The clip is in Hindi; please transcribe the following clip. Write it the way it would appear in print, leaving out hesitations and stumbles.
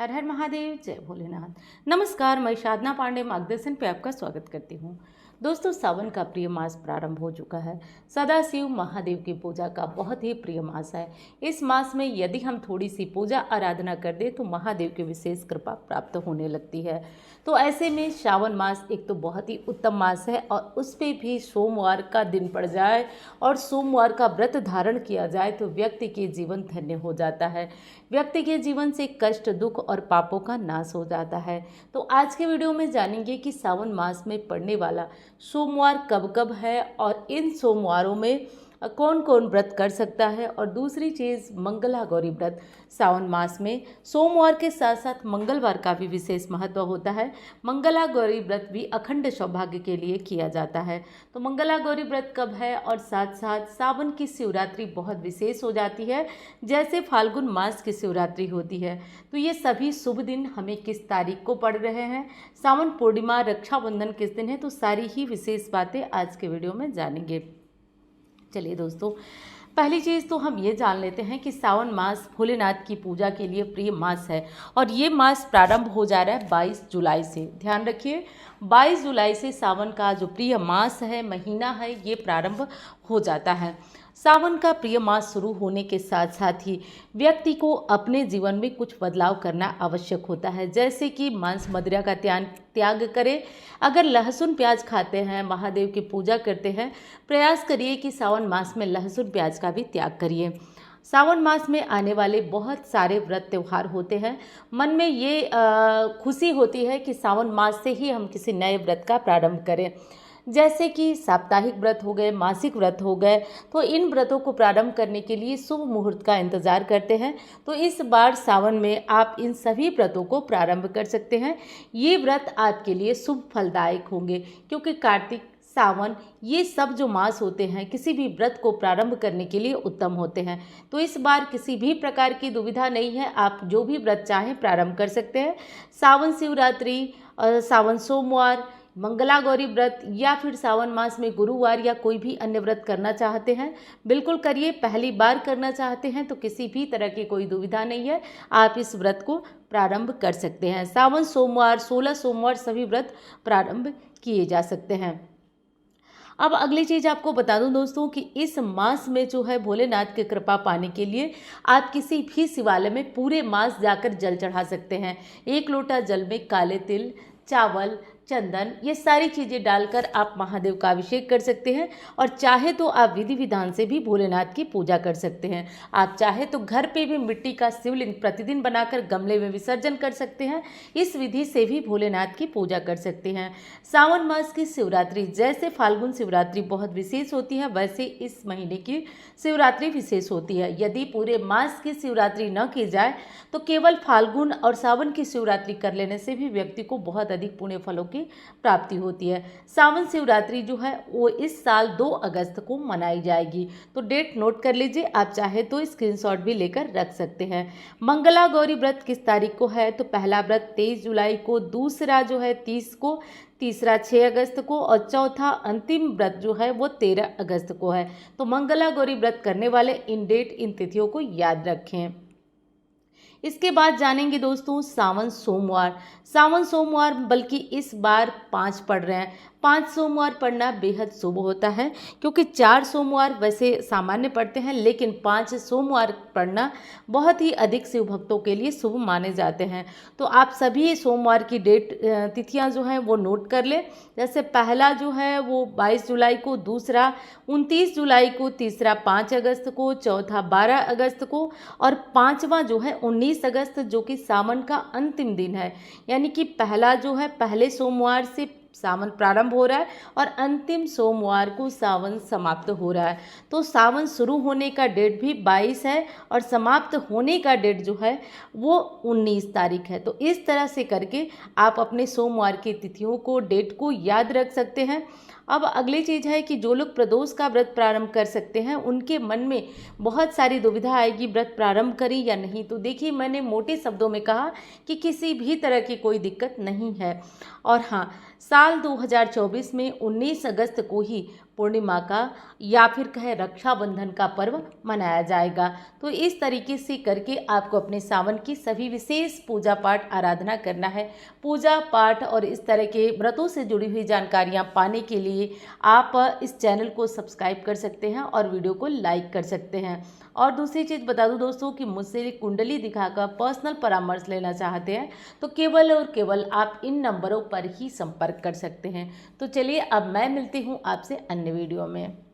हर हर महादेव, जय भोलेनाथ। नमस्कार, मैं साधना पांडे मार्गदर्शन पे आपका स्वागत करती हूँ। दोस्तों, सावन का प्रिय मास प्रारंभ हो चुका है। सदाशिव महादेव की पूजा का बहुत ही प्रिय मास है। इस मास में यदि हम थोड़ी सी पूजा आराधना कर दें तो महादेव की विशेष कृपा प्राप्त होने लगती है। तो ऐसे में श्रावण मास एक तो बहुत ही उत्तम मास है और उस पर भी सोमवार का दिन पड़ जाए और सोमवार का व्रत धारण किया जाए तो व्यक्ति के जीवन धन्य हो जाता है। व्यक्ति के जीवन से कष्ट, दुख और पापों का नाश हो जाता है। तो आज के वीडियो में जानेंगे कि सावन मास में पड़ने वाला सोमवार कब कब है और इन सोमवारों में कौन कौन व्रत कर सकता है। और दूसरी चीज़, मंगला गौरी व्रत सावन मास में सोमवार के साथ साथ मंगलवार का भी विशेष महत्व होता है। मंगला गौरी व्रत भी अखंड सौभाग्य के लिए किया जाता है। तो मंगला गौरी व्रत कब है और साथ साथ सावन की शिवरात्रि बहुत विशेष हो जाती है, जैसे फाल्गुन मास की शिवरात्रि होती है। तो ये सभी शुभ दिन हमें किस तारीख को पड़ रहे हैं, सावन पूर्णिमा, रक्षाबंधन किस दिन है, तो सारी ही विशेष बातें आज के वीडियो में जानेंगे। चलिए दोस्तों, पहली चीज़ तो हम ये जान लेते हैं कि सावन मास भोलेनाथ की पूजा के लिए प्रिय मास है और ये मास प्रारंभ हो जा रहा है 22 जुलाई से। ध्यान रखिए, 22 जुलाई से सावन का जो प्रिय मास है, महीना है, ये प्रारंभ हो जाता है। सावन का प्रिय मास शुरू होने के साथ साथ ही व्यक्ति को अपने जीवन में कुछ बदलाव करना आवश्यक होता है, जैसे कि मांस मदिरा का त्याग करें। अगर लहसुन प्याज खाते हैं, महादेव की पूजा करते हैं, प्रयास करिए कि सावन मास में लहसुन प्याज का भी त्याग करिए। सावन मास में आने वाले बहुत सारे व्रत त्यौहार होते हैं। मन में ये खुशी होती है कि सावन मास से ही हम किसी नए व्रत का प्रारंभ करें, जैसे कि साप्ताहिक व्रत हो गए, मासिक व्रत हो गए। तो इन व्रतों को प्रारंभ करने के लिए शुभ मुहूर्त का इंतजार करते हैं। तो इस बार सावन में आप इन सभी व्रतों को प्रारंभ कर सकते हैं। ये व्रत आपके लिए शुभ फलदायक होंगे, क्योंकि कार्तिक, सावन, ये सब जो मास होते हैं किसी भी व्रत को प्रारंभ करने के लिए उत्तम होते हैं। तो इस बार किसी भी प्रकार की दुविधा नहीं है, आप जो भी व्रत चाहें प्रारंभ कर सकते हैं। सावन शिवरात्रि, सावन सोमवार, मंगला गौरी व्रत या फिर सावन मास में गुरुवार या कोई भी अन्य व्रत करना चाहते हैं, बिल्कुल करिए। पहली बार करना चाहते हैं तो किसी भी तरह की कोई दुविधा नहीं है, आप इस व्रत को प्रारंभ कर सकते हैं। सावन सोमवार, 16 सोमवार सभी व्रत प्रारंभ किए जा सकते हैं। अब अगली चीज़ आपको बता दूं दोस्तों कि इस मास में जो है भोलेनाथ की कृपा पाने के लिए आप किसी भी शिवालय में पूरे मास जाकर जल चढ़ा सकते हैं। 1 लोटा जल में काले तिल, चावल, चंदन, ये सारी चीज़ें डालकर आप महादेव का अभिषेक कर सकते हैं। और चाहे तो आप विधि विधान से भी भोलेनाथ की पूजा कर सकते हैं। आप चाहे तो घर पे भी मिट्टी का शिवलिंग प्रतिदिन बनाकर गमले में विसर्जन कर सकते हैं। इस विधि से भी भोलेनाथ की पूजा कर सकते हैं। सावन मास की शिवरात्रि, जैसे फाल्गुन शिवरात्रि बहुत विशेष होती है, वैसे इस महीने की शिवरात्रि विशेष होती है। यदि पूरे मास की शिवरात्रि न की जाए तो केवल फाल्गुन और सावन की शिवरात्रि कर लेने से भी व्यक्ति को बहुत अधिक पुण्य फलों की प्राप्ति होती है। सावन शिवरात्रि जो है वो इस साल 2 अगस्त को मनाई जाएगी। तो डेट नोट कर लीजिए, आप चाहे तो स्क्रीनशॉट भी लेकर रख सकते हैं। मंगला गौरी व्रत किस तारीख को है, तो पहला व्रत 23 जुलाई को, दूसरा जो है 30 को, तीसरा 6 अगस्त को और चौथा अंतिम व्रत जो है वो 13 अगस्त को है। तो मंगला गौरी व्रत करने वाले इन डेट, इन तिथियों को याद रखें। इसके बाद जानेंगे दोस्तों सावन सोमवार। सावन सोमवार बल्कि इस बार 5 पड़ रहे हैं। 5 सोमवार पढ़ना बेहद शुभ होता है, क्योंकि 4 सोमवार वैसे सामान्य पढ़ते हैं, लेकिन 5 सोमवार पढ़ना बहुत ही अधिक शिव भक्तों के लिए शुभ माने जाते हैं। तो आप सभी सोमवार की डेट, तिथियां जो हैं वो नोट कर लें। जैसे पहला जो है वो 22 जुलाई को, दूसरा 29 जुलाई को, तीसरा 5 अगस्त को, चौथा 12 अगस्त को और पाँचवा जो है 19 अगस्त, जो कि सावन का अंतिम दिन है। यानी कि पहला जो है, पहले सोमवार से सावन प्रारंभ हो रहा है और अंतिम सोमवार को सावन समाप्त हो रहा है। तो सावन शुरू होने का डेट भी 22 है और समाप्त होने का डेट जो है वो 19 तारीख है। तो इस तरह से करके आप अपने सोमवार की तिथियों को, डेट को याद रख सकते हैं। अब अगली चीज़ है कि जो लोग प्रदोष का व्रत प्रारंभ कर सकते हैं, उनके मन में बहुत सारी दुविधा आएगी, व्रत प्रारंभ करें या नहीं। तो देखिए, मैंने मोटे शब्दों में कहा कि किसी भी तरह की कोई दिक्कत नहीं है। और हाँ, साल 2024 में 19 अगस्त को ही पूर्णिमा का या फिर कहे रक्षाबंधन का पर्व मनाया जाएगा। तो इस तरीके से करके आपको अपने सावन की सभी विशेष पूजा पाठ आराधना करना है। पूजा पाठ और इस तरह के व्रतों से जुड़ी हुई जानकारियाँ पाने के लिए आप इस चैनल को सब्सक्राइब कर सकते हैं और वीडियो को लाइक कर सकते हैं। और दूसरी चीज़ बता दूं दोस्तों कि मुझसे कुंडली दिखाकर पर्सनल परामर्श लेना चाहते हैं तो केवल और केवल आप इन नंबरों पर ही संपर्क कर सकते हैं। तो चलिए अब मैं मिलती हूँ आपसे अन्य वीडियो में।